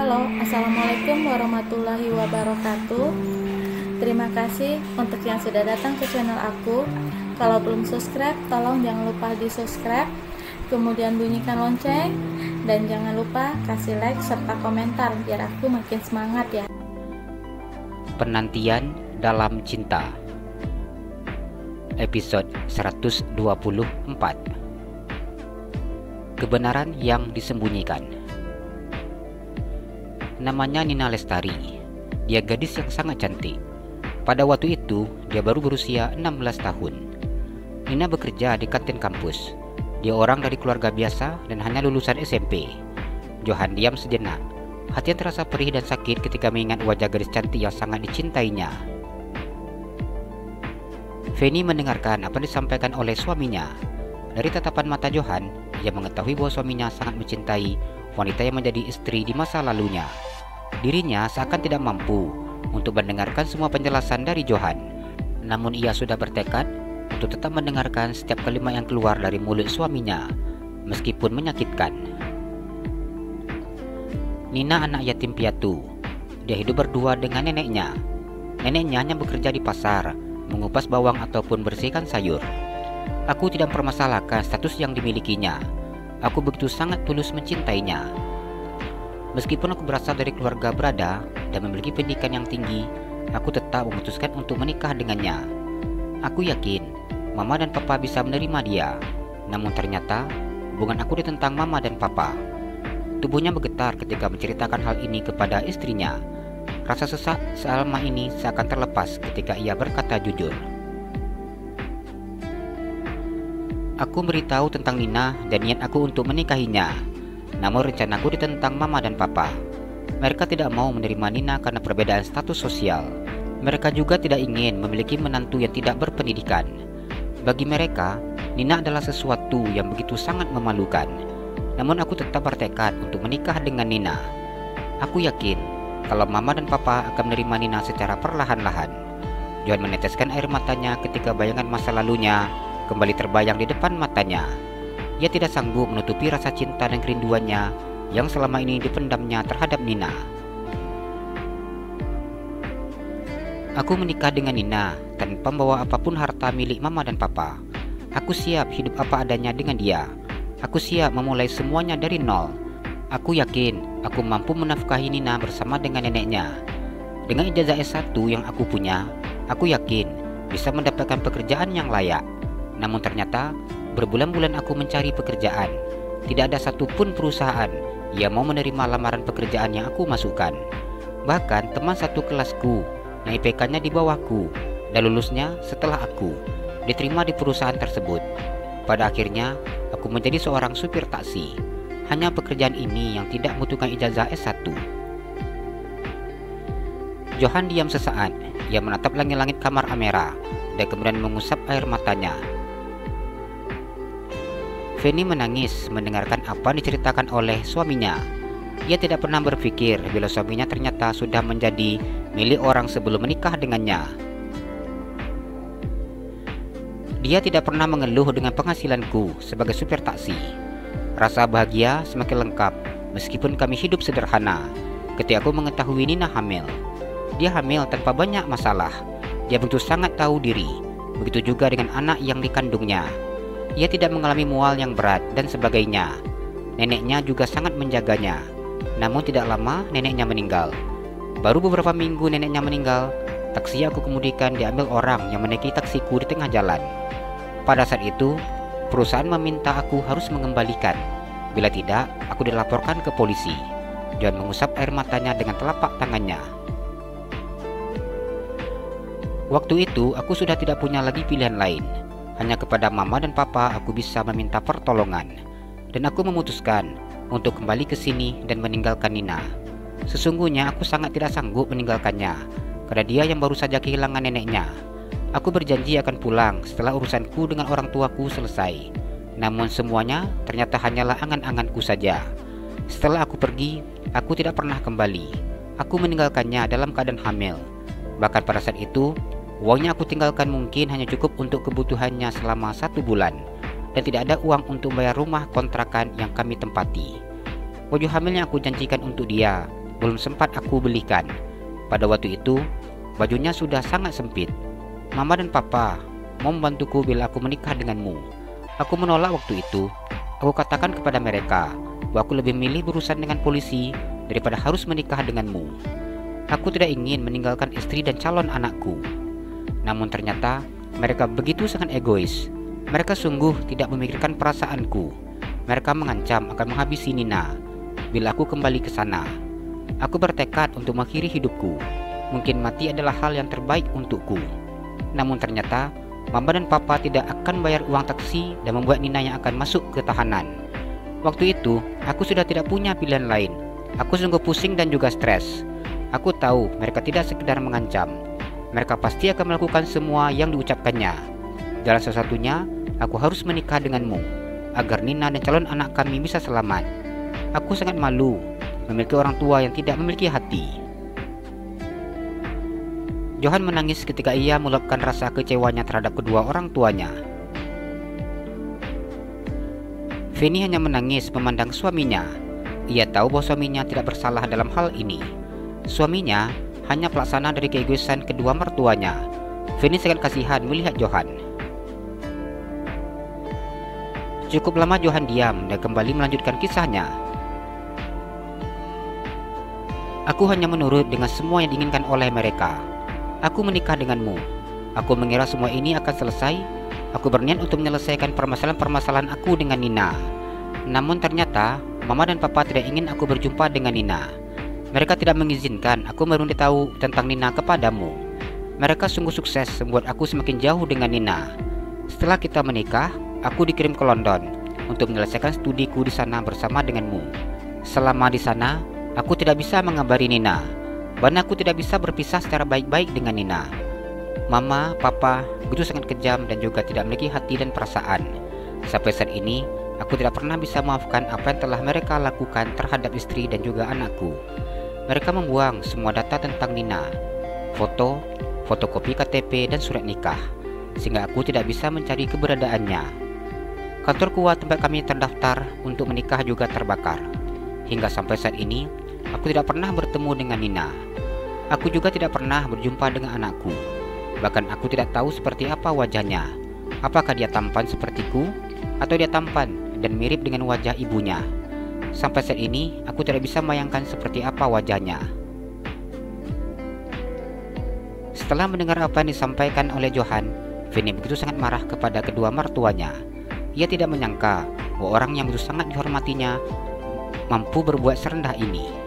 Halo, Assalamualaikum warahmatullahi wabarakatuh. Terima kasih untuk yang sudah datang ke channel aku. Kalau belum subscribe, tolong jangan lupa di subscribe, kemudian bunyikan lonceng, dan jangan lupa kasih like serta komentar biar aku makin semangat ya. Penantian dalam cinta, episode 124. Kebenaran yang disembunyikan. Namanya Nina Lestari. Dia gadis yang sangat cantik. Pada waktu itu, dia baru berusia 16 tahun. Nina bekerja di kantin kampus. Dia orang dari keluarga biasa dan hanya lulusan SMP. Johan diam sejenak. Hatinya terasa perih dan sakit ketika mengingat wajah gadis cantik yang sangat dicintainya. Feni mendengarkan apa yang disampaikan oleh suaminya. Dari tatapan mata Johan, ia mengetahui bahwa suaminya sangat mencintai wanita yang menjadi istri di masa lalunya. Dirinya seakan tidak mampu untuk mendengarkan semua penjelasan dari Johan. Namun ia sudah bertekad untuk tetap mendengarkan setiap kalimat yang keluar dari mulut suaminya, meskipun menyakitkan. Nina anak yatim piatu. Dia hidup berdua dengan neneknya. Neneknya hanya bekerja di pasar, mengupas bawang ataupun bersihkan sayur. Aku tidak mempermasalahkan status yang dimilikinya. Aku begitu sangat tulus mencintainya. Meskipun aku berasal dari keluarga berada dan memiliki pendidikan yang tinggi, aku tetap memutuskan untuk menikah dengannya. Aku yakin Mama dan Papa bisa menerima dia. Namun ternyata hubungan aku ditentang Mama dan Papa. Tubuhnya bergetar ketika menceritakan hal ini kepada istrinya. Rasa sesak selama ini seakan terlepas ketika ia berkata jujur. Aku beritahu tentang Nina dan niat aku untuk menikahinya. Namun rencanaku ditentang Mama dan Papa. Mereka tidak mau menerima Nina karena perbedaan status sosial. Mereka juga tidak ingin memiliki menantu yang tidak berpendidikan. Bagi mereka, Nina adalah sesuatu yang begitu sangat memalukan. Namun aku tetap bertekad untuk menikah dengan Nina. Aku yakin kalau Mama dan Papa akan menerima Nina secara perlahan-lahan. Johan meneteskan air matanya ketika bayangan masa lalunya kembali terbayang di depan matanya. Ia tidak sanggup menutupi rasa cinta dan kerinduannya yang selama ini dipendamnya terhadap Nina. Aku menikah dengan Nina tanpa membawa apapun harta milik Mama dan Papa. Aku siap hidup apa adanya dengan dia. Aku siap memulai semuanya dari nol. Aku yakin aku mampu menafkahi Nina bersama dengan neneknya. Dengan ijazah S1 yang aku punya, aku yakin bisa mendapatkan pekerjaan yang layak. Namun ternyata berbulan-bulan aku mencari pekerjaan. Tidak ada satupun perusahaan yang mau menerima lamaran pekerjaan yang aku masukkan. Bahkan teman satu kelasku yang IPK-nya di bawahku dan lulusnya setelah aku diterima di perusahaan tersebut. Pada akhirnya aku menjadi seorang supir taksi. Hanya pekerjaan ini yang tidak membutuhkan ijazah S1. Johan diam sesaat. Ia menatap langit-langit kamar Amera dan kemudian mengusap air matanya. Feni menangis mendengarkan apa yang diceritakan oleh suaminya. Ia tidak pernah berpikir bila suaminya ternyata sudah menjadi milik orang sebelum menikah dengannya. Dia tidak pernah mengeluh dengan penghasilanku sebagai supir taksi. Rasa bahagia semakin lengkap meskipun kami hidup sederhana ketika aku mengetahui Nina hamil. Dia hamil tanpa banyak masalah. Dia begitu sangat tahu diri. Begitu juga dengan anak yang dikandungnya. Ia tidak mengalami mual yang berat dan sebagainya. Neneknya juga sangat menjaganya. Namun tidak lama neneknya meninggal. Baru beberapa minggu neneknya meninggal, taksi yang aku kemudikan diambil orang yang menaiki taksiku di tengah jalan. Pada saat itu, perusahaan meminta aku harus mengembalikan. Bila tidak, aku dilaporkan ke polisi. Johan mengusap air matanya dengan telapak tangannya. Waktu itu, aku sudah tidak punya lagi pilihan lain. Hanya kepada Mama dan Papa aku bisa meminta pertolongan. Dan aku memutuskan untuk kembali ke sini dan meninggalkan Nina. Sesungguhnya aku sangat tidak sanggup meninggalkannya, karena dia yang baru saja kehilangan neneknya. Aku berjanji akan pulang setelah urusanku dengan orang tuaku selesai. Namun semuanya ternyata hanyalah angan-anganku saja. Setelah aku pergi, aku tidak pernah kembali. Aku meninggalkannya dalam keadaan hamil. Bahkan pada saat itu, uang yang aku tinggalkan mungkin hanya cukup untuk kebutuhannya selama 1 bulan. Dan tidak ada uang untuk bayar rumah kontrakan yang kami tempati. Baju hamil yang aku janjikan untuk dia belum sempat aku belikan. Pada waktu itu, bajunya sudah sangat sempit. Mama dan papa mau membantuku bila aku menikah denganmu. Aku menolak waktu itu. Aku katakan kepada mereka bahwa aku lebih milih berurusan dengan polisi daripada harus menikah denganmu. Aku tidak ingin meninggalkan istri dan calon anakku. Namun ternyata mereka begitu sangat egois. Mereka sungguh tidak memikirkan perasaanku. Mereka mengancam akan menghabisi Nina bila aku kembali ke sana. Aku bertekad untuk mengakhiri hidupku. Mungkin mati adalah hal yang terbaik untukku. Namun ternyata Mama dan Papa tidak akan bayar uang taksi dan membuat Nina yang akan masuk ke tahanan. Waktu itu, aku sudah tidak punya pilihan lain. Aku sungguh pusing dan juga stres. Aku tahu mereka tidak sekedar mengancam. Mereka pasti akan melakukan semua yang diucapkannya. Jalan satu-satunya, aku harus menikah denganmu agar Nina dan calon anak kami bisa selamat. Aku sangat malu memiliki orang tua yang tidak memiliki hati. Johan menangis ketika ia meluapkan rasa kecewanya terhadap kedua orang tuanya. Fanny hanya menangis memandang suaminya. Ia tahu bahwa suaminya tidak bersalah dalam hal ini. Suaminya hanya pelaksana dari keegoisan kedua mertuanya. Fanny sangat kasihan melihat Johan. Cukup lama Johan diam dan kembali melanjutkan kisahnya. Aku hanya menurut dengan semua yang diinginkan oleh mereka. Aku menikah denganmu. Aku mengira semua ini akan selesai. Aku berniat untuk menyelesaikan permasalahan-permasalahan aku dengan Nina. Namun ternyata Mama dan Papa tidak ingin aku berjumpa dengan Nina. Mereka tidak mengizinkan aku memberitahu tentang Nina kepadamu. Mereka sungguh sukses membuat aku semakin jauh dengan Nina. Setelah kita menikah, aku dikirim ke London untuk menyelesaikan studiku di sana bersama denganmu. Selama di sana, aku tidak bisa mengabari Nina, dan aku tidak bisa berpisah secara baik-baik dengan Nina. Mama, Papa begitu sangat kejam dan juga tidak memiliki hati dan perasaan. Sampai saat ini, aku tidak pernah bisa memaafkan apa yang telah mereka lakukan terhadap istri dan juga anakku. Mereka membuang semua data tentang Nina, foto, fotokopi KTP dan surat nikah, sehingga aku tidak bisa mencari keberadaannya. Kantor kuat tempat kami terdaftar untuk menikah juga terbakar. Hingga sampai saat ini, aku tidak pernah bertemu dengan Nina. Aku juga tidak pernah berjumpa dengan anakku. Bahkan aku tidak tahu seperti apa wajahnya. Apakah dia tampan sepertiku, atau dia tampan dan mirip dengan wajah ibunya. Sampai saat ini, aku tidak bisa membayangkan seperti apa wajahnya. Setelah mendengar apa yang disampaikan oleh Johan, Fanny begitu sangat marah kepada kedua mertuanya. Ia tidak menyangka bahwa orang yang begitu sangat dihormatinya mampu berbuat serendah ini.